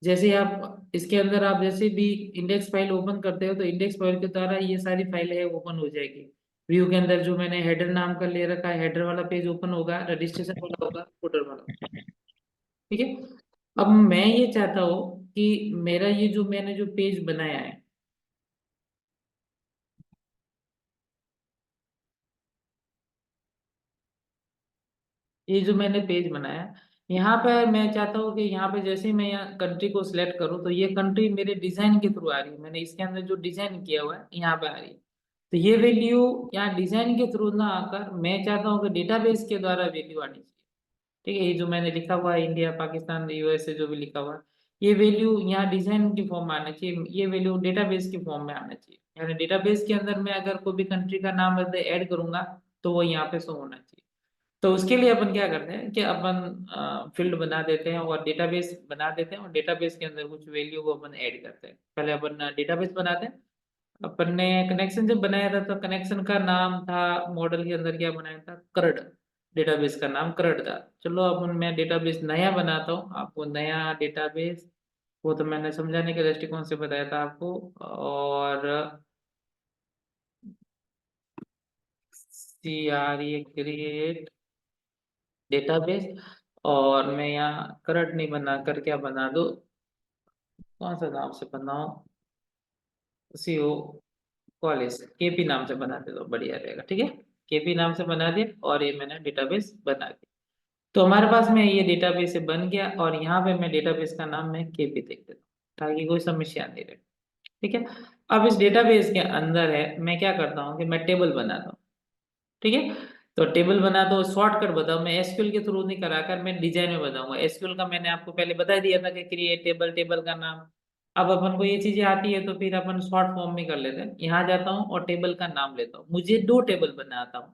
जैसे ही आप इसके अंदर आप जैसे भी इंडेक्स फाइल ओपन करते हो तो इंडेक्स फाइल के द्वारा ये सारी फाइलें है ओपन हो जाएगी। व्यू के अंदर जो मैंने हेडर नाम का ले रखा है, हेडर वाला पेज ओपन होगा, रजिस्ट्रेशन वाला होगा, फुटर वाला। ठीक है। अब मैं ये चाहता हूँ कि मेरा ये जो मैंने जो पेज बनाया है, ये जो मैंने पेज बनाया है, यहाँ पे मैं चाहता हूँ कि यहाँ पे जैसे ही मैं यहाँ कंट्री को सिलेक्ट करूँ तो ये कंट्री मेरे डिजाइन के थ्रू आ रही है। मैंने इसके अंदर जो डिजाइन किया हुआ है यहाँ पे आ रही है। तो ये वैल्यू यहाँ डिजाइन के थ्रू ना आकर मैं चाहता हूँ कि डेटाबेस के द्वारा वैल्यू आनी चाहिए। ठीक है। ये जो मैंने लिखा हुआ है इंडिया पाकिस्तान यूएसए जो भी लिखा हुआ है, ये वैल्यू यहाँ डिजाइन की फॉर्म में आना चाहिए, ये वैल्यू डेटाबेस की फॉर्म में आना चाहिए। यानी डेटाबेस के अंदर मैं अगर कोई भी कंट्री का नाम ऐड करूंगा तो वो यहाँ पे शो होना चाहिए। तो उसके लिए अपन क्या करते हैं कि अपन फील्ड बना देते हैं और डेटाबेस बना देते हैं और डेटाबेस के अंदर कुछ वैल्यू को अपन ऐड करते हैं। पहले अपन डेटाबेस बनाते हैं। अपन ने कनेक्शन जब बनाया था तो कनेक्शन का नाम था, मॉडल के अंदर क्या बनाया था, करड। डेटाबेस का नाम करड था। चलो अपन मैं डेटाबेस नया बनाता हूँ, आपको नया डेटाबेस, वो तो मैंने समझाने के दृष्टिकोण से बताया था आपको। और CRE क्रिएट डेटाबेस, और मैं यहाँ करंट नहीं बना कर क्या बना दो, कौन सा नाम से बनाओ, CO कॉलेज KP नाम से बना दे दो, बढ़िया रहेगा। ठीक है। KP नाम से बना दिया और ये मैंने डेटाबेस बना दिया। तो हमारे पास में ये डेटाबेस से बन गया और यहाँ पे मैं डेटाबेस का नाम मैं KP देख देता हूँ ताकि कोई समस्या नहीं रहे। ठीक है। अब इस डेटाबेस के अंदर है, मैं क्या करता हूँ कि मैं टेबल बनाता हूँ। ठीक है। तो टेबल बना दो, शॉर्टकट बताओ, मैं एसक्यूएल के थ्रू नहीं कराकर मैं डिजाइन में बताऊंगा। एसक्यूएल का मैंने आपको पहले बता दिया था कि क्रिएट टेबल, टेबल का नाम। अब अपन को ये चीजें आती है तो फिर अपन शॉर्ट फॉर्म में कर लेते हैं। यहाँ जाता हूँ और टेबल का नाम लेता हूँ। मुझे दो टेबल बनाता हूँ।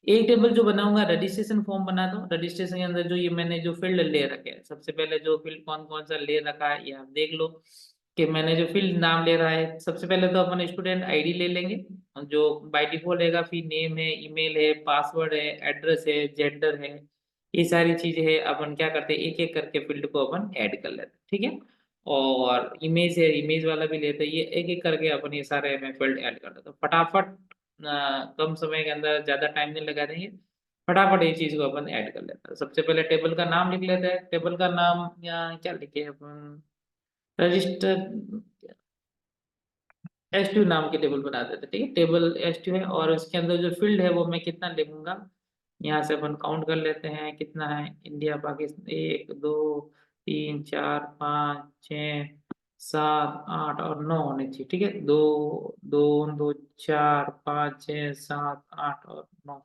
एक टेबल जो बनाऊंगा रजिस्ट्रेशन फॉर्म बना दो। रजिस्ट्रेशन के अंदर जो ये मैंने जो फील्ड ले रखे हैं, सबसे पहले जो फील्ड कौन कौन सा ले रखा है ये आप देख लो कि मैंने जो फील्ड नाम ले रहा है। सबसे पहले तो अपन स्टूडेंट आईडी ले लेंगे जो बाय डिफॉल्ट रहेगा, फिर नेम है, ईमेल है, पासवर्ड है, एड्रेस है, जेंडर है, ये सारी चीजें है। अपन क्या करते हैं एक एक करके फील्ड को अपन ऐड कर लेते हैं। ठीक है। और इमेज है, इमेज वाला भी लेते हैं, ये एक एक करके अपन ये सारे मैं फील्ड ऐड कर देता हूँ फटाफट। कम समय के अंदर ज्यादा टाइम नहीं लगा देंगे, फटाफट ये चीज को अपन ऐड कर लेते हैं। सबसे पहले टेबल का नाम लिख लेते हैं। टेबल का नाम या क्या लिखे अपन, रजिस्टर S2 नाम के टेबल बना देते हैं। ठीक है। टेबल S2 है और उसके अंदर जो फील्ड है वो मैं कितना लिखूंगा, यहाँ से अपन काउंट कर लेते हैं कितना है। इंडिया पाकिस्तान, 1 2 3 4 5 6 7 8 और 9 होने चाहिए। ठीक है। 2 2 4 5 6 7 8 और 9,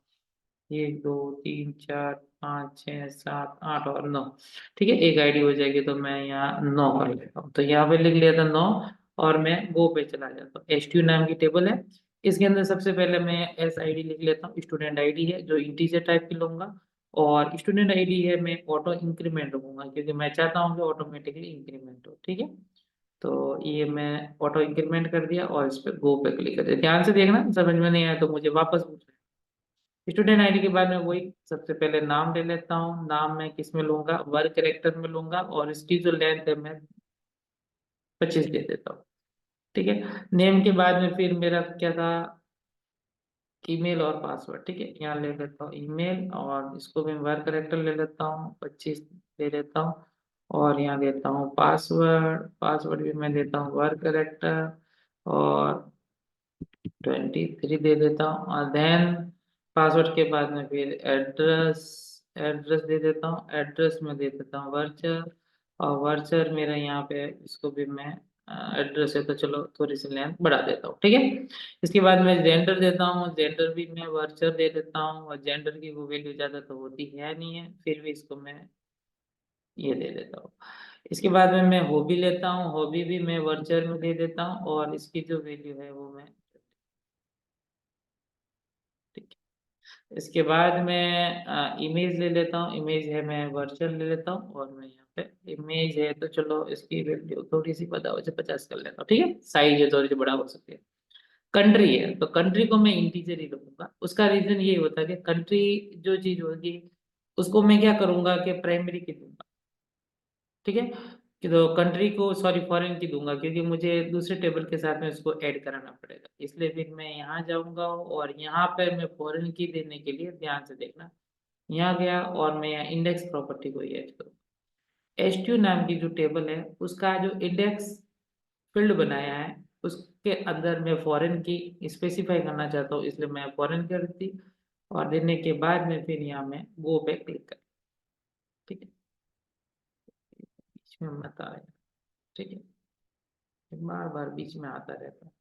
1 2 3 4 5 6 7 8 और 9। ठीक है। एक आईडी हो जाएगी तो मैं यहाँ 9 कर लेता हूँ, तो यहाँ पे लिख लिया था 9। और मैं गो पे चला जाता हूँ। S2 नाम की टेबल है, इसके अंदर सबसे पहले मैं SID लिख लेता हूँ। स्टूडेंट आईडी है जो इंटीजर टाइप की लूंगा, और स्टूडेंट आईडी है मैं ऑटो इंक्रीमेंट रखूंगा क्योंकि मैं चाहता हूँ कि ऑटोमेटिकली इंक्रीमेंट हो। ठीक है। तो ये मैं ऑटो इंक्रीमेंट कर दिया और इस पर गो पे क्लिक कर दिया। ध्यान से देखना, समझ में नहीं आया तो मुझे वापस पूछना। स्टूडेंट आईडी के बाद में वही सबसे पहले नाम ले लेता हूँ। नाम मैं किस में लूंगा, वर्ग कैरेक्टर में लूंगा, और इसकी जो लेंथ है मैं 25 दे देता हूँ। ठीक है। नेम के बाद में फिर मेरा क्या था, ईमेल और पासवर्ड। ठीक है। यहाँ ले लेता हूँ ईमेल और इसको भी वर्ग कैरेक्टर ले लेता हूँ, 25 दे देता हूँ। और यहाँ देता हूँ पासवर्ड, पासवर्ड भी मैं देता हूँ वर्ग कैरेक्टर और 23 दे देता हूँ। और देन पासवर्ड के बाद में फिर एड्रेस, एड्रेस दे देता हूँ। एड्रेस में दे देता हूँ वर्चर, और वर्चर मेरा यहाँ पे इसको भी मैं एड्रेस है तो चलो थोड़ी सी लेंथ बढ़ा देता हूँ। ठीक है। इसके बाद मैं जेंडर देता हूँ। जेंडर भी मैं वर्चर दे देता हूँ, और जेंडर की वो वैल्यू ज़्यादा तो होती है नहीं है, फिर भी इसको मैं ये दे देता हूँ। इसके बाद में मैं हॉबी लेता हूँ। हॉबी भी मैं वर्चर में दे देता हूँ और इसकी जो वैल्यू है वो मैं, ठीक है। इसके बाद मैं इमेज ले लेता हूँ। इमेज है मैं वर्चुअल ले लेता हूँ, और मैं यहाँ पे इमेज है तो चलो इसकी वैल्यू थोड़ी सी बड़ा हो जाए, 50 कर लेता हूँ। ठीक है। साइज है थोड़ी सी बड़ा हो सकती है। कंट्री है तो कंट्री को मैं इंटीजर ही रखूंगा। उसका रीजन ये होता है कि कंट्री जो चीज होगी उसको मैं क्या करूंगा कि प्राइमरी की दूंगा। ठीक है। कि तो कंट्री को सॉरी फॉरेन की दूंगा, क्योंकि मुझे दूसरे टेबल के साथ में इसको ऐड कराना पड़ेगा। इसलिए फिर मैं यहाँ जाऊंगा और यहाँ पर मैं फॉरेन की देने के लिए, ध्यान से देखना, यहाँ गया और मैं यहाँ इंडेक्स प्रॉपर्टी को ऐड करूँगा। एच नाम की जो टेबल है उसका जो इंडेक्स फील्ड बनाया है उसके अंदर मैं फॉरेन की स्पेसिफाई करना चाहता हूँ, इसलिए मैं फॉरेन कर दी और देने के बाद में फिर यहाँ मैं गो पे क्लिक कर। ठीक है, बीच में मत आए। ठीक है, बार बार बीच में आता रहता है।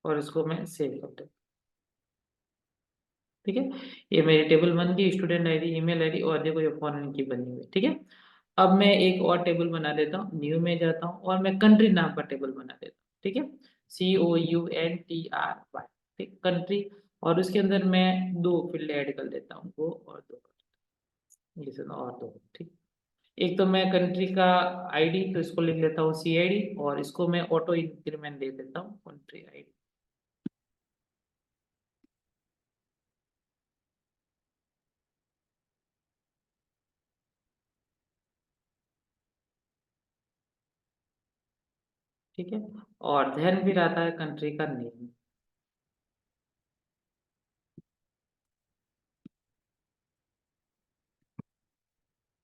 और इसको मैं सेव कर दूँ। ठीक है, ये मेरी टेबल वन की स्टूडेंट आईडी, ईमेल आईडी, और देखो ये फॉरेन की बनी हुई है। ठीक है, अब मैं एक और टेबल बना देता हूँ, न्यू में जाता हूँ और मैं कंट्री नाम का टेबल बना देता हूँ। ठीक है, COUNTRY, ठीक, कंट्री। और उसके अंदर मैं दो फील्ड ऐड कर देता हूँ, वो और दो, ये सुनो और दो। ठीक, एक तो मैं कंट्री का आईडी, तो इसको लिख लेता हूँ CID, और इसको मैं ऑटो इंक्रीमेंट दे देता हूँ कंट्री आईडी। ठीक है, और देन फिर आता है कंट्री का नेम।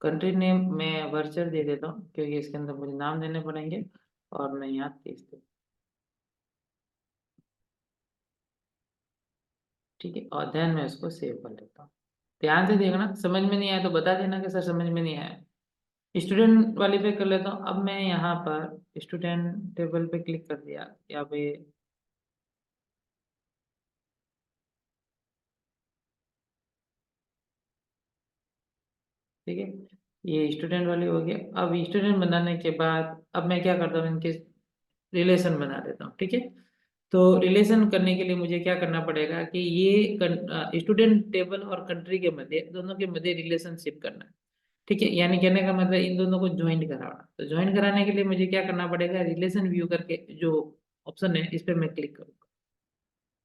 कंट्री नेम मैं वर्चर दे देता हूँ, क्योंकि इसके अंदर मुझे नाम देने पड़ेंगे, और मैं यहाँ 30 दे। ठीक है, और देन मैं इसको सेव कर लेता हूँ। ध्यान से देखना, समझ में नहीं आया तो बता देना कि सर समझ में नहीं आया। स्टूडेंट वाले पे कर लेता हूँ। अब मैं यहाँ पर स्टूडेंट टेबल पे क्लिक कर दिया, यहाँ पे ठीक है, ये स्टूडेंट वाले हो गया। अब स्टूडेंट बनाने के बाद अब मैं क्या करता हूँ, इनके रिलेशन बना देता हूँ। ठीक है, तो रिलेशन करने के लिए मुझे क्या करना पड़ेगा कि ये स्टूडेंट टेबल और कंट्री के मध्य, दोनों के मध्य रिलेशनशिप करना है। ठीक है, यानी कहने का मतलब इन दोनों को ज्वाइन कराना। तो ज्वाइन कराने के लिए मुझे क्या करना पड़ेगा, रिलेशन व्यू करके जो ऑप्शन है इस पे मैं क्लिक करूंगा।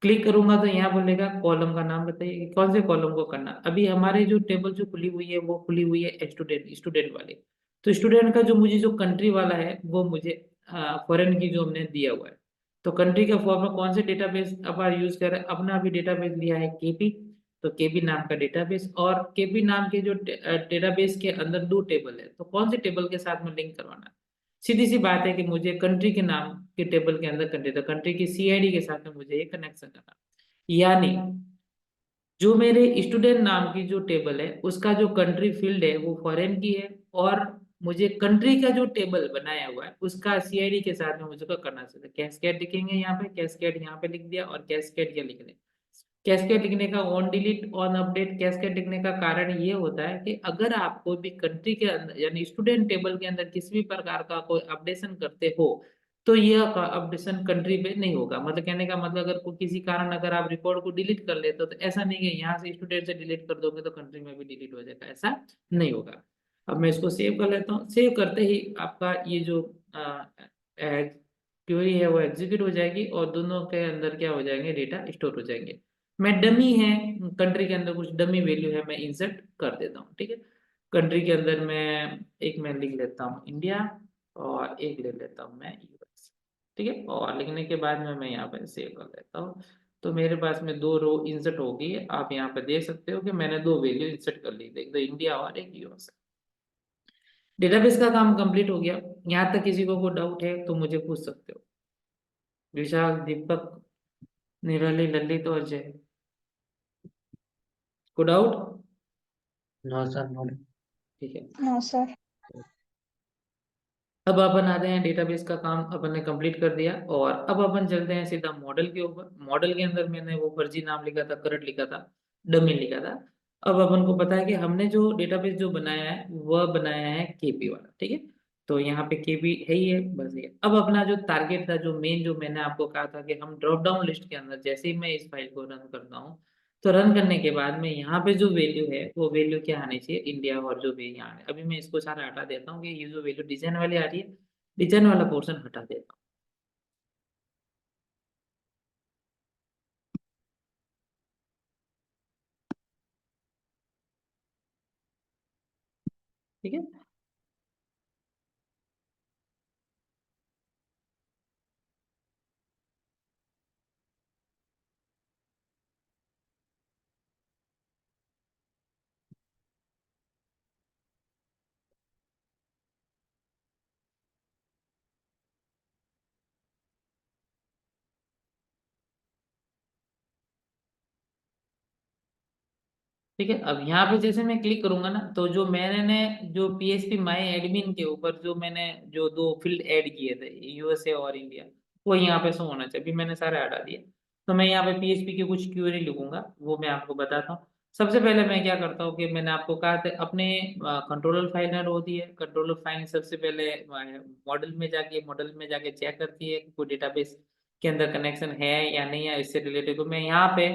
क्लिक करूंगा तो यहाँ बोलेगा कॉलम का नाम बताइए कि कौन से कॉलम को करना। अभी हमारे जो टेबल जो खुली हुई है वो खुली हुई है स्टूडेंट स्टूडेंट वाली। तो स्टूडेंट का जो मुझे जो कंट्री वाला है वो मुझे फॉरेन की जो हमने दिया हुआ है। तो कंट्री के फॉर्म में कौन से डेटाबेस अब यूज कर रहे हैं, अपना अभी डेटाबेस लिया है केपी। तो केपी नाम का डेटाबेस, और केपी नाम के जो डेटाबेस के अंदर दो टेबल है, तो कौन से टेबल के साथ में लिंक करवाना है। सीधी सी बात है कि मुझे कंट्री के नाम के टेबल के अंदर कंट्री, तो कंट्री की CID के साथ में मुझे ये कनेक्शन करना। यानी जो मेरे स्टूडेंट नाम की जो टेबल है उसका जो कंट्री फील्ड है वो फॉरेन की है, और मुझे कंट्री का जो टेबल बनाया हुआ है उसका CID के साथ में मुझे को करना चाहिए। कैस्केड लिखेंगे यहाँ पे, कैस्केड यहाँ पे लिख दिया, और कैस्केड क्या लिख दें। कैस्केड लिखने का on delete on update, cascade लिखने का कारण ये होता है कि अगर आप कोई भी कंट्री के अंदर यानी स्टूडेंट टेबल के अंदर किसी भी प्रकार का कोई अपडेशन करते हो, तो यह अपडेशन कंट्री पे नहीं होगा। मतलब कहने का मतलब अगर कोई किसी कारण अगर आप रिकॉर्ड को डिलीट कर लेते हो, तो ऐसा नहीं है यहाँ से स्टूडेंट से डिलीट कर दोगे तो कंट्री में भी डिलीट हो जाएगा, ऐसा नहीं होगा। अब मैं इसको सेव कर लेता हूँ। सेव करते ही आपका ये जो क्वेरी है वो एग्जीक्यूट हो जाएगी, और दोनों के अंदर क्या हो जाएंगे, डेटा स्टोर हो जाएंगे। मैं डमी है, कंट्री के अंदर कुछ डमी वैल्यू है मैं इंसर्ट कर देता हूँ। ठीक है, कंट्री के अंदर मैं एक मैं लिख लेता हूँ इंडिया, और एक ले लेता हूँ मैं US। ठीक है, और लिखने के बाद में मैं यहाँ पे सेव कर लेता हूँ। तो मेरे पास में दो रो इंसर्ट हो गई है। आप यहाँ पे देख सकते हो कि मैंने दो वैल्यू इंसर्ट कर ली, एक तो इंडिया और एक US। डेटाबेस का काम कंप्लीट हो गया। यहाँ तक किसी को कोई डाउट है तो मुझे पूछ सकते हो। विशाल, दीपक, निराली, ललित और जय, को डाउट? No sir, no. ठीक है, नो सर। अब अपन आते हैं डेटाबेस का काम अपन ने कंप्लीट कर दिया, और अब अपन चलते हैं सीधा मॉडल के ऊपर। मॉडल के अंदर मैंने वो फर्जी नाम लिखा था, करंट लिखा था, डमी लिखा था। अब अपन को पता है कि हमने जो डेटाबेस जो बनाया है वह बनाया है केपी वाला। ठीक है, तो यहाँ पे केपी है ही है, बस ये। अब अपना जो टारगेट था, जो मेन, जो मैंने आपको कहा था कि हम ड्रॉप डाउन लिस्ट के अंदर जैसे ही मैं इस फाइल को रन करता हूँ, तो रन करने के बाद में यहाँ पे जो वैल्यू है वो वैल्यू क्या आनी चाहिए, इंडिया, और जो भी यहाँ है। अभी मैं इसको सारा हटा देता हूँ कि ये जो वैल्यू डिजाइन वाली आ रही है, डिजाइन वाला पोर्शन हटा देता हूँ। ठीक है। ठीक है, अब यहाँ पे जैसे मैं क्लिक करूंगा ना, तो जो मैंने ने जो PHP माई एडमिन के ऊपर जो मैंने जो दो फील्ड ऐड किए थे, USA और इंडिया, वो यहाँ पे शो होना चाहिए। अभी मैंने सारे हटा दिए। तो मैं यहाँ पे PHP की कुछ क्वेरी लिखूंगा, वो मैं आपको बताता हूँ। सबसे पहले मैं क्या करता हूँ कि मैंने आपको कहा था अपने कंट्रोलर फाइल होती है, कंट्रोलर फाइल सबसे पहले मॉडल में जाके चेक करती है कि कोई डेटाबेस के अंदर कनेक्शन है या नहीं है, इससे रिलेटेड। तो मैं यहाँ पे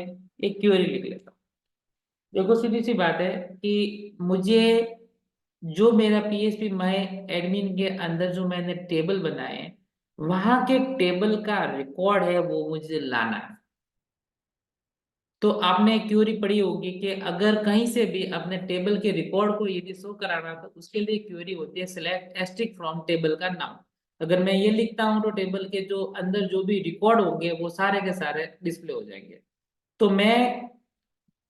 एक क्वेरी लिख लेता हूँ। देखो सीधी सी बात है कि मुझे जो मेरा PHP माई एडमिन के अंदर जो मैंने टेबल बनाए हैं, वहां के टेबल का रिकॉर्ड है वो मुझे लाना है। तो आपने क्यूरी पढ़ी होगी कि अगर कहीं से भी अपने टेबल के रिकॉर्ड को यदि शो कराना तो उसके लिए क्यूरी होती है सिलेक्ट एस्ट्रिक फ्रॉम टेबल का नाम। अगर मैं ये लिखता हूं तो टेबल के जो अंदर जो भी रिकॉर्ड होंगे वो सारे के सारे डिस्प्ले हो जाएंगे। तो मैं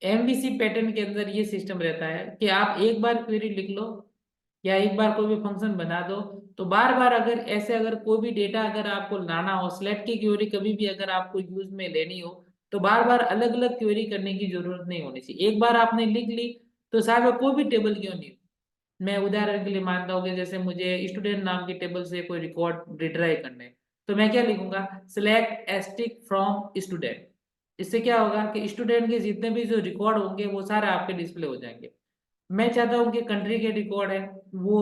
MVC पैटर्न के अंदर ये सिस्टम रहता है कि आप एक बार क्वेरी लिख लो या एक बार कोई भी फंक्शन बना दो, तो बार बार अगर ऐसे अगर कोई भी डेटा अगर आपको लाना हो, सिलेक्ट की क्वेरी कभी भी अगर आपको यूज में लेनी हो, तो बार बार अलग अलग क्वेरी करने की जरूरत नहीं होनी चाहिए। एक बार आपने लिख ली तो साहब वो कोई भी टेबल क्यों नहीं हो। मैं उदाहरण के लिए मानता हूँ कि जैसे मुझे स्टूडेंट नाम की टेबल से कोई रिकॉर्ड रिट्राइव करना है, तो मैं क्या लिखूंगा, सिलेक्ट एस्टिक फ्रॉम स्टूडेंट। इससे क्या होगा कि स्टूडेंट के जितने भी जो रिकॉर्ड होंगे वो सारे आपके डिस्प्ले हो जाएंगे। मैं चाहता हूँ कि कंट्री के रिकॉर्ड है वो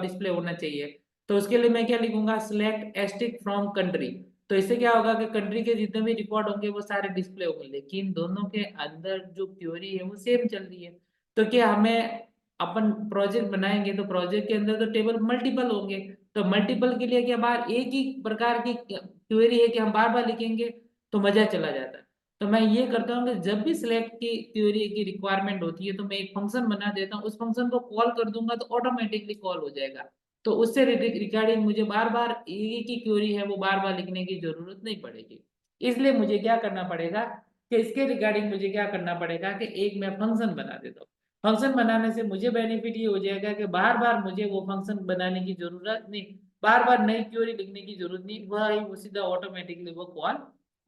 डिस्प्ले होना चाहिए, तो उसके लिए मैं क्या लिखूंगा, सिलेक्ट एस्टिक फ्रॉम कंट्री। तो इससे क्या होगा कि कंट्री के जितने भी रिकॉर्ड होंगे वो सारे डिस्प्ले होंगे, लेकिन दोनों के अंदर जो क्वेरी है वो सेम चल रही है। तो क्या हमें अपन प्रोजेक्ट बनाएंगे तो प्रोजेक्ट के अंदर तो टेबल मल्टीपल होंगे, तो मल्टीपल के लिए क्या बार एक ही प्रकार की क्वेरी है कि हम बार बार लिखेंगे, तो मजा चला जाता है। तो मैं ये करता हूँ कि जब भी सिलेक्ट की क्वेरी की रिक्वायरमेंट होती है तो मैं एक फंक्शन बना देता हूँ, उस फंक्शन को कॉल कर दूंगा तो ऑटोमेटिकली कॉल हो जाएगा। तो उससे रिगार्डिंग मुझे बार बार एक ही क्वेरी है वो बार बार लिखने की जरूरत नहीं पड़ेगी। इसलिए मुझे क्या करना पड़ेगा कि इसके रिगार्डिंग मुझे क्या करना पड़ेगा कि एक मैं फंक्शन बना देता हूँ। फंक्शन बनाने से मुझे बेनिफिट ये हो जाएगा कि बार बार मुझे वो फंक्शन बनाने की जरूरत नहीं, बार बार नई क्वेरी लिखने की जरूरत नहीं, वह ही वो सीधा ऑटोमेटिकली वो कॉल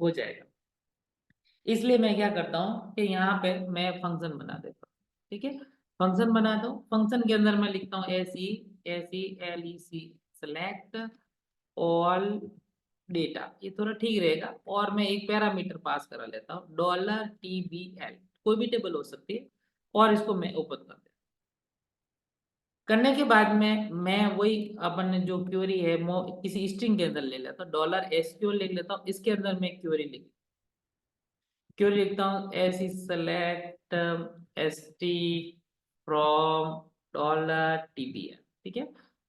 हो जाएगा। इसलिए मैं क्या करता हूँ कि यहाँ पे मैं फंक्शन बना देता हूँ। ठीक है, फंक्शन बना दो, फंक्शन के अंदर मैं लिखता हूँ SELEC सेलेक्ट ऑल डेटा, ये थोड़ा ठीक रहेगा। और मैं एक पैरामीटर पास करा लेता हूँ $TBL, कोई भी टेबल हो सकती है, और इसको मैं ओपन कर देता हूँ। करने के बाद में मैं वही अपन ने जो क्वेरी है वो किसी स्ट्रिंग के अंदर ले लेता हूँ, $SQL लिख लेता हूँ, इसके अंदर मैं क्वेरी लिख क्यों लिखता हूँ, ऐसी सेलेक्ट ST फ्रॉम $TBL। ठीक है,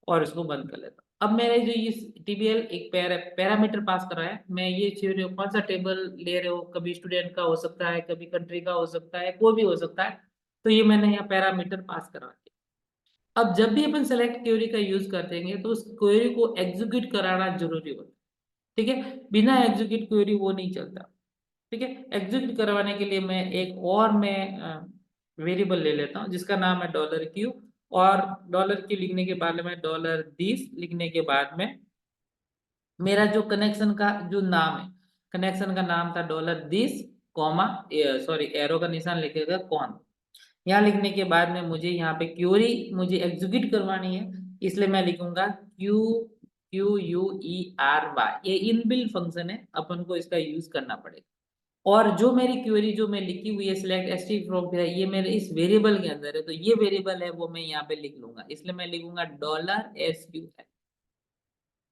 और इसको बंद कर लेता हूँ। अब मैंने जो ये TBL एक पैरामीटर पास करा है, मैं ये चीज कौन सा टेबल ले रहे हो, कभी स्टूडेंट का हो सकता है, कभी कंट्री का हो सकता है, कोई भी हो सकता है। तो ये मैंने यहाँ पैरामीटर पास करा दिया। अब जब भी अपन सेलेक्ट क्वेरी का यूज करते हैं तो उस क्वेरी को एग्जीक्यूट कराना जरूरी होता है। ठीक है, बिना एग्जीक्यूट क्वेरी वो नहीं चलता। ठीक है, एग्जीक्यूट करवाने के लिए मैं एक और मैं वेरिएबल ले लेता हूँ जिसका नाम है $Q। और $Q लिखने के बाद में $this लिखने के बाद में मेरा जो कनेक्शन का जो नाम है, कनेक्शन का नाम था $this कॉमा, सॉरी एरो का निशान लिखेगा कौन। यहाँ लिखने के बाद में मुझे यहाँ पे क्यूरी मुझे एग्जीक्यूट करवानी है, इसलिए मैं लिखूंगा QUERY। ये इनबिल्ट फंक्शन है, अपन को इसका यूज करना पड़ेगा। और जो मेरी क्वेरी जो मैं लिखी हुई है सिलेक्ट एसटी फ्रॉम, ये मेरे इस वेरिएबल के अंदर है, तो ये वेरिएबल है वो मैं यहाँ पे लिख लूंगा, इसलिए मैं लिखूंगा $SQL।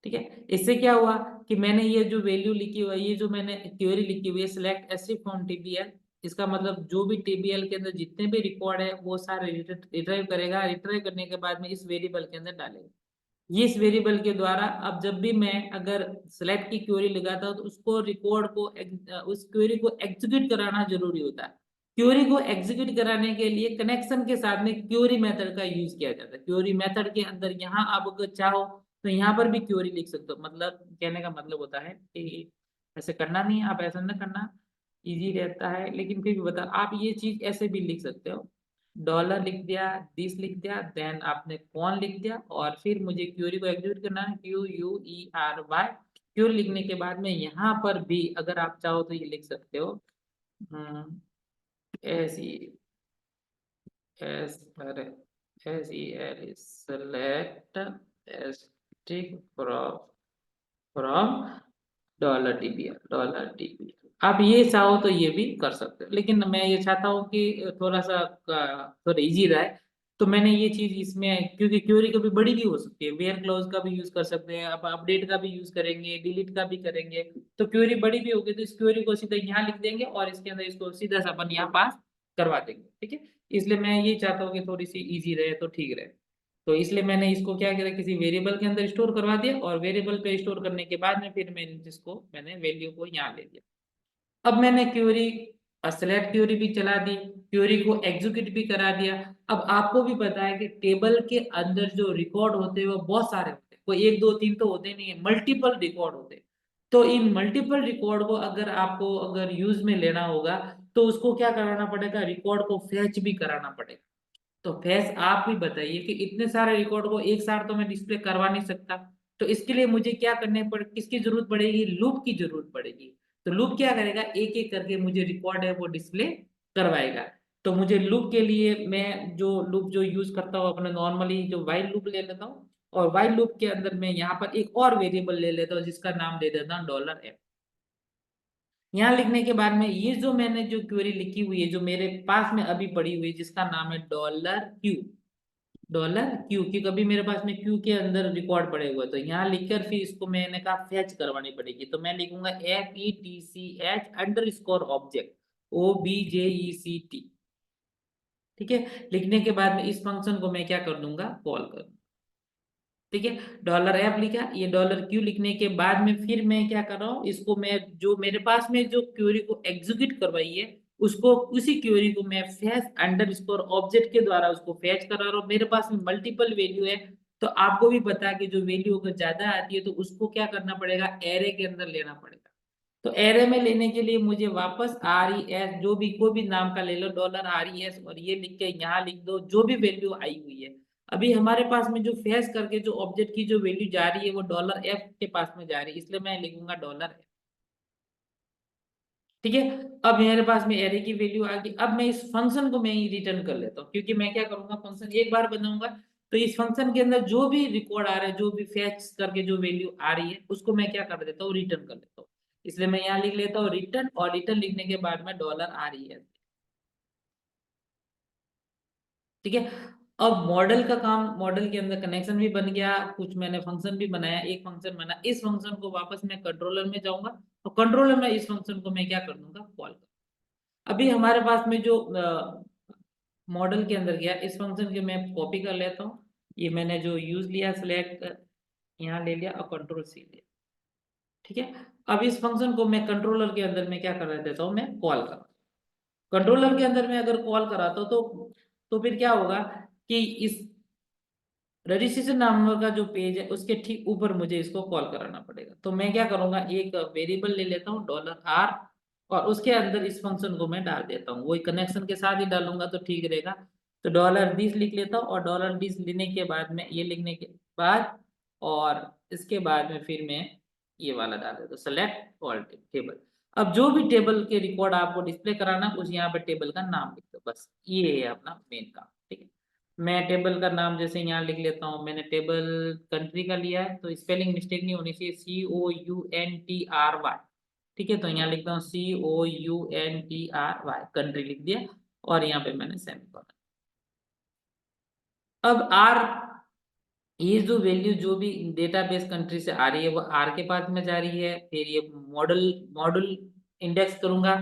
ठीक है, इससे क्या हुआ कि मैंने ये जो वैल्यू लिखी हुई है, ये जो मैंने क्वेरी लिखी हुई है सिलेक्ट एसटी फ्रॉम TBL, इसका मतलब जो भी TBL के अंदर जितने भी रिकॉर्ड है वो सारे रिट्राइव करेगा, रिट्राइव करने के बाद में इस वेरिएबल के अंदर डालेगा। ये इस वेरिएबल के द्वारा अब जब भी मैं अगर सिलेक्ट की क्वेरी लगाता हूँ तो उसको रिकॉर्ड को उस क्वेरी को एग्जीक्यूट कराना जरूरी होता है। क्यूरी को एग्जीक्यूट कराने के लिए कनेक्शन के साथ में क्यूरी मेथड का यूज किया जाता है। क्यूरी मेथड के अंदर यहाँ आप अगर चाहो तो यहाँ पर भी क्यूरी लिख सकते हो। मतलब कहने का मतलब होता है कि ऐसे करना नहीं है, आप ऐसा ना करना, इजी रहता है, लेकिन फिर भी बता, आप ये चीज ऐसे भी लिख सकते हो। डॉलर लिख दिया, दिस लिख दिया, देन आपने कौन लिख दिया, और फिर मुझे क्यूरी को एग्जीक्यूट करना है, QUERY। क्यूरी लिखने के बाद में यहाँ पर भी अगर आप चाहो तो ये लिख सकते हो, एस ई एस अरे S E L select stick from $DBL। आप ये चाहो तो ये भी कर सकते हो, लेकिन मैं ये चाहता हूँ कि थोड़ा सा थोड़ा इजी रहे, तो मैंने ये चीज इसमें, क्योंकि क्वेरी कभी बड़ी भी हो सकती है, वेयर क्लोज का भी यूज कर सकते हैं, आप अपडेट का भी यूज करेंगे, डिलीट का भी करेंगे, तो क्वेरी बड़ी भी होगी तो इस क्वेरी को सीधा यहाँ लिख देंगे और इसके अंदर इसको सीधा सा अपन यहाँ पास करवा देंगे, ठीक है। इसलिए मैं ये चाहता हूँ कि थोड़ी सी इजी रहे तो ठीक रहे, तो इसलिए मैंने इसको क्या किया, किसी वेरिएबल के अंदर स्टोर करवा दिया, और वेरिएबल पे स्टोर करने के बाद में फिर मैंने जिसको मैंने वैल्यू को यहाँ ले दिया। अब मैंने क्यूरी सेलेक्ट क्यूरी भी चला दी, क्यूरी को एग्जीक्यूट भी करा दिया। अब आपको भी पता है कि टेबल के अंदर जो रिकॉर्ड होते हैं वो बहुत सारे होते हैं, कोई एक दो तीन तो होते नहीं है, मल्टीपल रिकॉर्ड होते हैं। तो इन मल्टीपल रिकॉर्ड को अगर आपको अगर यूज में लेना होगा तो उसको क्या कराना पड़ेगा, रिकॉर्ड को फैच भी कराना पड़ेगा। तो फैज आप भी बताइए कि इतने सारे रिकॉर्ड को एक साथ तो मैं डिस्प्ले करवा नहीं सकता, तो इसके लिए मुझे क्या करने पड़ किसकी जरूरत पड़ेगी, लूप की जरूरत पड़ेगी। तो लूप क्या करेगा, एक एक करके मुझे रिकॉर्ड है वो डिस्प्ले करवाएगा। तो मुझे लूप के लिए मैं जो लूप जो यूज करता हूँ अपने नॉर्मली जो वाइल लूप ले लेता हूँ, और वाइल लूप के अंदर मैं यहाँ पर एक और वेरिएबल ले लेता हूँ जिसका नाम दे देता हूँ $f। यहाँ लिखने के बाद में ये जो मैंने जो क्वेरी लिखी हुई है जो मेरे पास में अभी पड़ी हुई है जिसका नाम है $Q, $Q, क्योंकि अभी मेरे पास में क्यू के अंदर रिकॉर्ड पड़े हुए, तो यहाँ लिखकर फिर इसको मैंने कहा फैच करवानी पड़ेगी, तो मैं लिखूंगा FETCH_object, OBJECT, ठीक है। लिखने के बाद में इस फंक्शन को मैं क्या कर दूंगा, कॉल कर, ठीक है। $f लिखा, ये $Q लिखने के बाद में फिर मैं क्या कर रहा हूँ, इसको मैं जो मेरे पास में जो क्वेरी को एग्जीक्यूट करवाई है उसको, उसी क्वेरी को मैं फैच अंडरस्कोर ऑब्जेक्ट के द्वारा उसको फैच करा रहा हूँ। मेरे पास में मल्टीपल वैल्यू है, तो आपको भी पता है कि जो वैल्यू अगर ज्यादा आती है तो उसको क्या करना पड़ेगा, एरे के अंदर लेना पड़ेगा। तो एरे में लेने के लिए मुझे वापस RES, जो भी कोई भी नाम का ले लो, $RES, और ये लिख के यहाँ लिख दो जो भी वैल्यू आई हुई है। अभी हमारे पास में जो फेस करके जो ऑब्जेक्ट की जो वैल्यू जा रही है वो $F के पास में जा रही है, इसलिए मैं लिखूंगा $F, ठीक है। अब मेरे पास में एरे की वैल्यू आ गई, अब मैं इस फंक्शन को मैं ही रिटर्न कर लेता हूँ, क्योंकि मैं क्या करूंगा, फंक्शन एक बार बनाऊंगा, तो इस फंक्शन के अंदर जो भी रिकॉर्ड आ रहा है, जो भी फैच करके जो वैल्यू आ रही है उसको मैं क्या कर देता हूँ, रिटर्न कर लेता हूँ। इसलिए मैं यहाँ लिख लेता हूँ रिटर्न, और रिटर्न लिखने के बाद में $RES, ठीक है। अब मॉडल का काम, मॉडल के अंदर कनेक्शन भी बन गया, कुछ मैंने फंक्शन भी बनाया, एक फंक्शन बना, इस फंक्शन को वापस मैं कंट्रोलर में जाऊंगा, और कंट्रोलर में इस फंक्शन को मैं क्या कर दूंगा, कॉल कर। अभी हमारे पास में जो मॉडल के अंदर गया, इस फंक्शन के मैं कॉपी कर लेता हूँ, ये मैंने जो यूज लिया सिलेक्ट यहाँ ले लिया और कंट्रोल C लिया, ठीक है। अब इस फंक्शन को मैं कंट्रोलर के अंदर में क्या कर देता हूँ, मैं कॉल कर, कंट्रोलर के अंदर में अगर कॉल कराता हूँ तो फिर क्या होगा कि इस रजिस्ट्रेशन नाम का जो पेज है उसके ठीक ऊपर मुझे इसको कॉल कराना पड़ेगा। तो मैं क्या करूंगा, एक वेरिएबल ले लेता हूँ $R, और उसके अंदर इस फंक्शन को मैं डाल देता हूँ, वही कनेक्शन के साथ ही डालूंगा तो ठीक रहेगा। तो $this लिख लेता हूँ, और $this लिखने के बाद में ये लिखने के बाद, और इसके बाद में फिर मैं ये वाला डाल देता हूँ, सेलेक्ट ऑल टेबल। अब जो भी टेबल के रिकॉर्ड आपको डिस्प्ले कराना उस यहाँ पे टेबल का नाम लिख दो, बस ये है अपना मेन काम, ठीक है। मैं टेबल का नाम जैसे यहाँ लिख लेता हूँ, मैंने टेबल कंट्री का लिया है तो स्पेलिंग मिस्टेक नहीं होनी चाहिए, COUNTRY, ठीक है। तो यहाँ लिखता हूँ COUNTRY, कंट्री लिख दिया, और यहाँ पे मैंने सेमीकोलन। अब आर, ये जो वैल्यू जो भी डेटाबेस कंट्री से आ रही है वो आर के पास में जा रही है, फिर ये मॉडल मॉडल इंडेक्स करूंगा,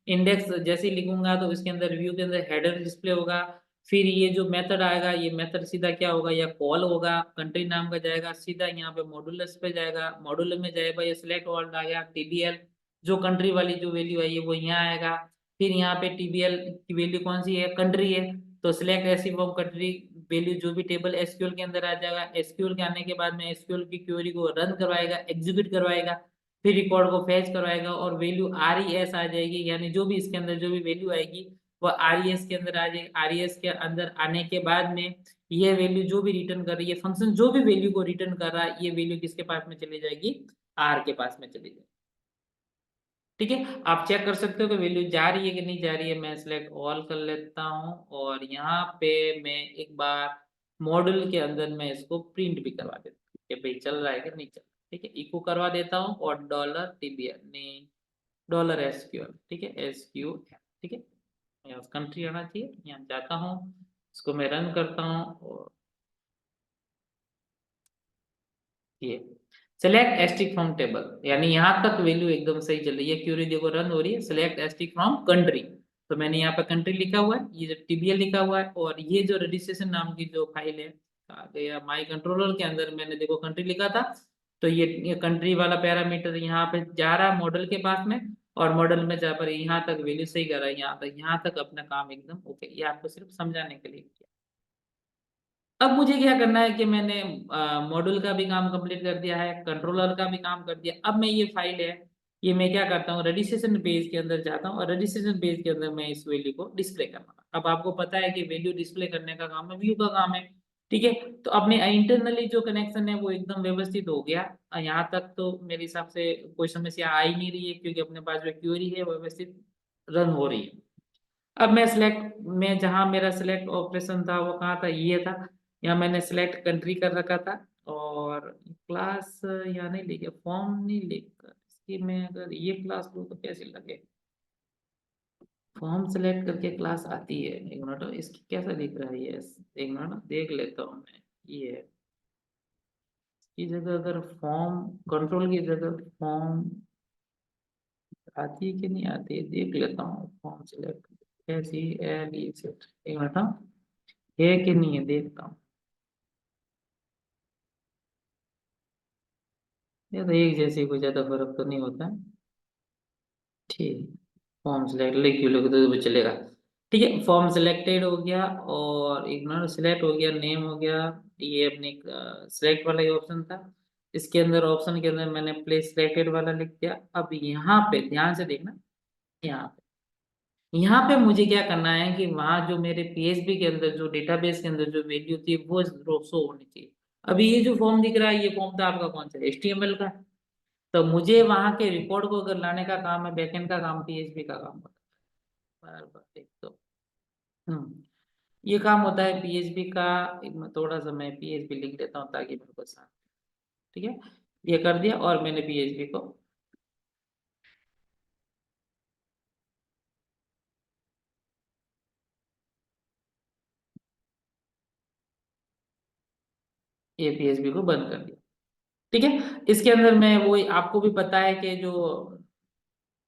इंडेक्स जैसे ही लिखूंगा तो इसके अंदर व्यू के अंदर हेडर डिस्प्ले होगा, फिर ये जो मेथड आएगा ये मेथड सीधा क्या होगा, या कॉल होगा, कंट्री नाम का जाएगा सीधा यहाँ पे मॉडुलस पे जाएगा, मॉडुलस में जाएगा ये सिलेक्ट ऑल आ गया, TBL जो कंट्री वाली जो वैल्यू आई है वो यहाँ आएगा, फिर यहाँ पे टीबीएल की वैल्यू कौन सी है, कंट्री है, तो सिलेक्ट ऐसी फॉर्म कंट्री वैल्यू जो भी टेबल एसक्यूएल के अंदर आ जाएगा। एसक्यूएल के आने के बाद में एसक्यूएल की क्वेरी को रन करवाएगा, एग्जीक्यूट करवाएगा, फिर रिकॉर्ड को फैच करवाएगा और वैल्यू आरईएस आ जाएगी, यानी जो भी इसके अंदर जो भी वैल्यू आएगी वो आरईएस के अंदर आ जाएगी। आरईएस के अंदर आने के बाद में ये वैल्यू जो भी रिटर्न कर रही है फंक्शन, जो भी वैल्यू को रिटर्न कर रहा है, ये वैल्यू किसके पास में चली जाएगी, आर के पास में चली जाएगी। ठीक है, आप चेक कर सकते हो कि वैल्यू जा रही है कि नहीं जा रही है। मैं सिलेक्ट ऑल कर लेता हूँ और यहाँ पे मैं एक बार मॉड्यूल के अंदर मैं इसको प्रिंट भी करवा देता हूँ कि भाई चल रहा है कि नहीं चल रहा है। ठीक है, इको करवा देता हूँ और डॉलर टीबीएल नहीं, डॉलर एसक्यूएल, ठीक है, एसक्यूएल, ठीक है, यहाँ कंट्री आना चाहिए, यहाँ जाता हूँ, इसको मैं रन करता हूँ और ये सेलेक्ट एस्टिक फ्रॉम टेबल, यानी यहाँ तक वैल्यू एकदम सही चल रही है। क्यूरी देखो रन हो रही है, सिलेक्ट एस्टिक फ्रॉम कंट्री, तो मैंने यहाँ पे कंट्री लिखा हुआ है, ये जो टीबीएल लिखा हुआ है, और ये जो रजिस्ट्रेशन नाम की जो फाइल है आ गया माई कंट्रोलर के अंदर, मैंने देखो कंट्री लिखा था, तो ये कंट्री वाला पैरामीटर यहाँ पे जा रहा है मॉडल के पास में, और मॉडल में जा पर यहाँ तक वैल्यू सही कर रहा है, यहाँ तक अपना काम एकदम ओके। ये आपको सिर्फ समझाने के लिए किया। अब मुझे क्या करना है कि मैंने मॉड्यूल का भी काम कंप्लीट कर दिया है, कंट्रोलर का भी काम कर दिया। अब मैं ये फाइल है, ये मैं क्या करता हूँ, रजिस्ट्रेशन पेज के अंदर जाता हूँ और रजिस्ट्रेशन पेज के अंदर मैं इस वैल्यू को डिस्प्ले करना। अब आपको पता है कि वैल्यू डिस्प्ले करने का काम है, व्यू का काम है। ठीक है, तो अपने इंटरनली जो कनेक्शन है वो एकदम व्यवस्थित हो गया। यहाँ तक तो मेरे हिसाब से कोई समस्या आ ही नहीं रही है, क्योंकि अपने पास जो क्वेरी है व्यवस्थित रन हो रही है। अब मैं सिलेक्ट में जहां मेरा सिलेक्ट ऑपरेशन था वो कहाँ था, ये था, यहाँ मैंने सिलेक्ट कंट्री कर रखा था, और क्लास यहाँ नहीं लिखे, फॉर्म नहीं लिखकर इसकी मैं अगर ये क्लास लूँ तो कैसे लगे, फॉर्म सिलेक्ट करके क्लास आती है, एक मिनट इसकी कैसा दिख रहा है ये, एक मिनट देख लेता हूँ मैं, ये की जगह अगर फॉर्म, कंट्रोल की जगह फॉर्म आती है कि नहीं आती है देख लेता हूँ, फॉर्म सिलेक्ट ऐसी एल ई सेट, एक मिनट हाँ, है कि नहीं है देखता हूँ। ये तो एक जैसे कोई ज्यादा फर्क तो नहीं होता है। ठीक, फॉर्म सिलेक्ट लिख क्यों लिख दो तो चलेगा। ठीक है, फॉर्म सिलेक्टेड हो गया और इग्नोर सिलेक्ट हो गया, नेम हो गया, ये अपने सिलेक्ट वाला ही ऑप्शन था, इसके अंदर ऑप्शन के अंदर मैंने प्लेस सिलेक्टेड वाला लिख दिया। अब यहाँ पे ध्यान से देखना, यहाँ पे मुझे क्या करना है कि वहां जो मेरे पीएचपी के अंदर जो डेटाबेस के अंदर जो वैल्यू थी वो शो होनी चाहिए। अभी ये जो फॉर्म दिख रहा है ये फॉर्म था आपका कौन सा, एचटीएमएल का, तो मुझे वहां के रिकॉर्ड को अगर लाने का काम है, बैकएंड का काम पीएचपी का काम होता है। बार एक तो ये काम होता है पीएचपी का। थोड़ा सा मैं पीएचपी लिख देता हूँ ताकि मेरे को साथ, ठीक है, ये कर दिया और मैंने पीएचपी को, ये पीएचपी को बंद कर दिया। ठीक है, इसके अंदर मैं वो आपको भी पता है कि जो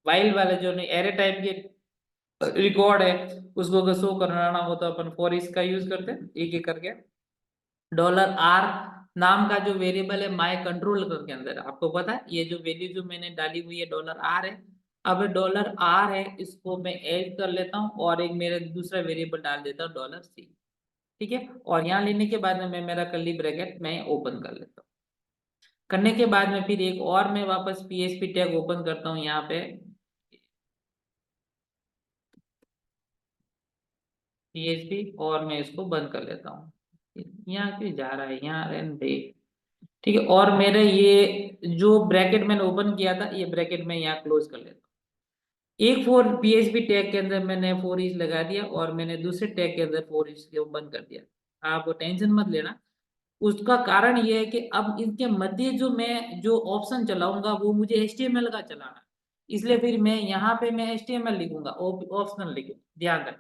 वाइल्ड वाले जो एरे टाइप के रिकॉर्ड है उसको अगर शो कराना हो तो अपन फॉर इसका यूज करते हैं, एक एक करके डॉलर आर नाम का जो वेरिएबल है माय कंट्रोलर के अंदर, आपको पता है ये जो वैल्यू जो मैंने डाली हुई है डॉलर आर है। अब डॉलर आर है, इसको मैं ऐड कर लेता हूँ और एक मेरा दूसरा वेरिएबल डाल देता हूँ डॉलर सी। ठीक है, और यहाँ लेने के बाद में मैं मेरा कर्ली ब्रैकेट मैं ओपन कर लेता हूँ। करने के बाद में फिर एक और मैं वापस पीएचपी टैग ओपन करता हूँ यहाँ पे, पीएचपी, और मैं इसको बंद कर लेता हूँ। यहाँ क्यों जा रहा है, यहाँ रहने दे। ठीक है, और मेरे ये जो ब्रैकेट मैंने ओपन किया था ये ब्रैकेट मैं यहाँ क्लोज कर लेता हूँ। एक फोर पीएचपी टैग के अंदर मैंने फोर ईच लगा दिया और मैंने दूसरे टैग के अंदर फोर ईच को बंद कर दिया। आप टेंशन मत लेना, उसका कारण ये है कि अब इनके मध्य जो मैं जो ऑप्शन चलाऊंगा वो मुझे एचटीएमएल का चलाना है, इसलिए फिर मैं यहाँ पे मैं एचटीएमएल लिखूंगा, ऑप्शनल लिखूंगा, ध्यान रख।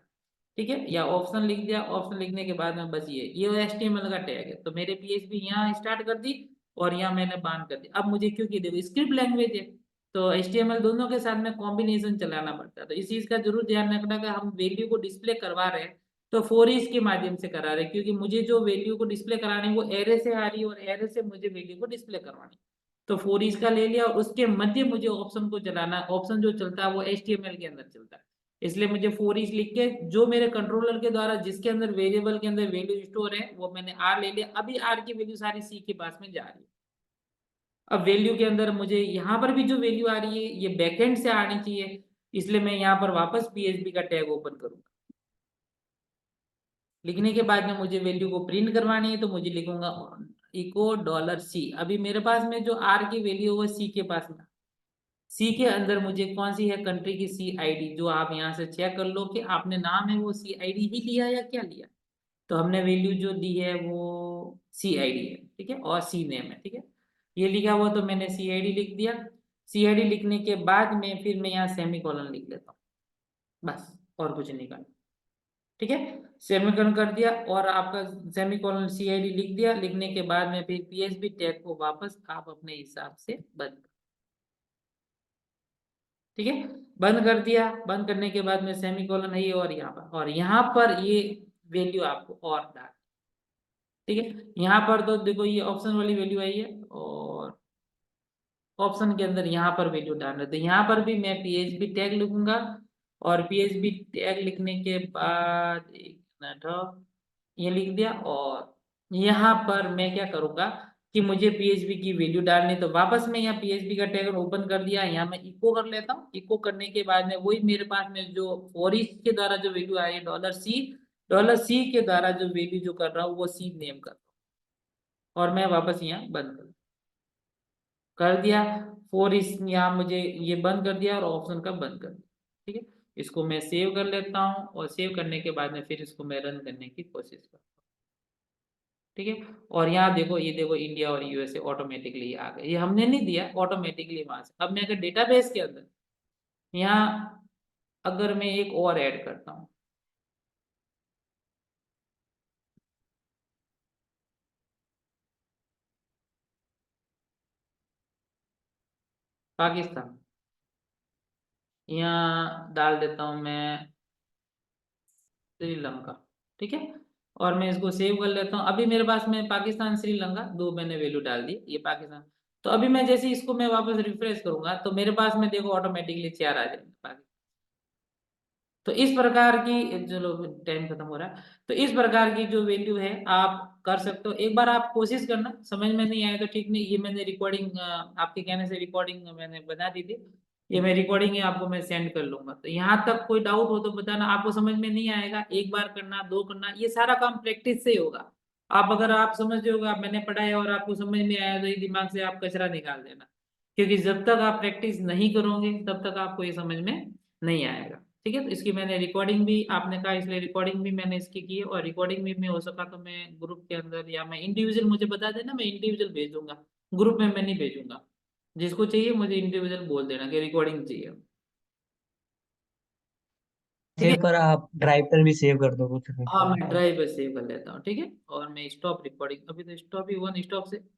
ठीक है, या ऑप्शन लिख दिया, ऑप्शन लिखने के बाद में बस ये एचटीएमएल का टैग है, तो मेरे पीएचपी यहाँ स्टार्ट कर दी और यहाँ मैंने बांध कर दी। अब मुझे क्योंकि देखो स्क्रिप्ट लैंग्वेज है तो एचटीएमएल दोनों के साथ में कॉम्बिनेशन चलाना पड़ता है, तो इस चीज का जरूर ध्यान रखना कि हम वैल्यू को डिस्प्ले करवा रहे हैं तो फोर ईच के माध्यम से करा रहे हैं, क्योंकि मुझे जो वैल्यू को डिस्प्ले करानी है वो एरे से आ रही है और एरे से मुझे वैल्यू को डिस्प्ले करवानी है। तो फोर ईच का ले लिया और उसके मध्य मुझे ऑप्शन को चलाना, ऑप्शन जो चलता है वो एचटीएमएल के अंदर चलता है। इसलिए मुझे फोर ईच लिख के जो मेरे कंट्रोलर के द्वारा जिसके अंदर वेरिएबल के अंदर वैल्यू स्टोर है वो मैंने आर ले लिया। अभी आर की वैल्यू सारी सी के पास में जा रही है। अब वैल्यू के अंदर मुझे यहाँ पर भी जो वैल्यू आ रही है ये बैकएंड से आनी चाहिए, इसलिए मैं यहाँ पर वापस पीएचपी का टैग ओपन करूंगा। लिखने के बाद में मुझे वैल्यू को प्रिंट करवानी है तो मुझे लिखूंगा इको डॉलर सी। अभी मेरे पास में जो आर की वैल्यू है वो सी के पास में, सी के अंदर मुझे कौन सी है कंट्री की सी आईडी, जो आप यहाँ से चेक कर लो कि आपने नाम है वो सी आईडी ही लिया या क्या लिया। तो हमने वैल्यू जो दी है वो सी आईडी है, ठीक है, और सी नेम है, ठीक है। ये लिखा हुआ तो मैंने सी आईडी लिख दिया। सी आईडी लिखने के बाद में फिर मैं यहाँ सेमी कॉलन लिख लेता हूँ, बस और कुछ नहीं करना, ठीक है। सेमीकोलन कर दिया और आपका सेमीकोलन सी आई डी लिख दिया। लिखने के बाद में फिर पीएचपी टैग को वापस आप अपने हिसाब से बंद, ठीक है, बंद कर दिया। बंद करने के बाद में सेमीकोलन है ये और यहाँ पर ये वैल्यू आपको और डाल, ठीक है। यहाँ पर तो देखो ये ऑप्शन वाली वैल्यू आई है और ऑप्शन के अंदर यहाँ पर वैल्यू डाल रहे, तो यहाँ पर भी मैं पीएचपी टैग लिखूंगा। और पीएचपी टैग लिखने के बाद एक मिनट ये लिख दिया। और यहाँ पर मैं क्या करूंगा कि मुझे पीएचपी की वैल्यू डालनी, तो वापस मैं यहाँ पीएचपी का टैग ओपन कर दिया। यहाँ मैं इको कर लेता हूँ। इको करने के बाद में वही मेरे पास में जो फॉर ईच के द्वारा जो वैल्यू आ रही है डॉलर सी के द्वारा जो वैल्यू जो कर रहा हूँ वो सी नेम कर रहा हूँ और मैं वापस यहाँ बंद कर दिया। फोर इस यहाँ मुझे ये बंद कर दिया और ऑप्शन का बंद कर दिया, ठीक है। इसको मैं सेव कर लेता हूँ और सेव करने के बाद में फिर इसको मैं रन करने की कोशिश करता हूँ, ठीक है। और यहाँ देखो ये देखो इंडिया और यूएसए ऑटोमेटिकली आ गए, ये हमने नहीं दिया, ऑटोमेटिकली वहां से। अब मैं अगर डेटाबेस के अंदर यहाँ अगर मैं एक और ऐड करता हूँ, पाकिस्तान, यहाँ डाल देता हूँ मैं श्रीलंका, ठीक है। और मैं इसको सेव कर लेता हूँ। अभी मेरे पास में पाकिस्तान श्रीलंका दो मैंने वैल्यू डाल दी, ये पाकिस्तान। तो अभी मैं जैसे इसको मैं वापस रिफ्रेश करूंगा तो मेरे पास में देखो ऑटोमेटिकली चार आ जाएंगे। तो इस प्रकार की, चलो टाइम खत्म हो रहा है, तो इस प्रकार की जो वैल्यू है आप कर सकते हो। एक बार आप कोशिश करना, समझ में नहीं आया तो ठीक नहीं, ये मैंने रिकॉर्डिंग आपके कहने से रिकॉर्डिंग मैंने बना दी थी, ये मैं रिकॉर्डिंग है आपको मैं सेंड कर लूंगा। तो यहाँ तक कोई डाउट हो तो बताना, आपको समझ में नहीं आएगा एक बार करना, दो करना, ये सारा काम प्रैक्टिस से ही होगा। आप अगर आप समझ रहे होगा मैंने पढ़ाया और आपको समझ में आया तो ये दिमाग से आप कचरा निकाल देना, क्योंकि जब तक आप प्रैक्टिस नहीं करोगे तब तक आपको ये समझ में नहीं आएगा, ठीक है। तो इसकी मैंने रिकॉर्डिंग भी, आपने कहा इसलिए रिकॉर्डिंग भी मैंने इसकी की है। और रिकॉर्डिंग भी मैं हो सका तो मैं ग्रुप के अंदर या मैं इंडिविजुअल, मुझे बता देना, मैं इंडिविजुअल भेज दूंगा, ग्रुप में मैं नहीं भेजूंगा। जिसको चाहिए मुझे इंडिविजुअल बोल देना कि रिकॉर्डिंग चाहिए, ठीक है। पेपर आप ड्राइव पर भी सेव कर दो कुछ नहीं हाँ तो। मैं ड्राइव पे सेव कर लेता हूँ, ठीक है। और मैं स्टॉप रिकॉर्डिंग, अभी तो स्टॉप ही हुआ, स्टॉप से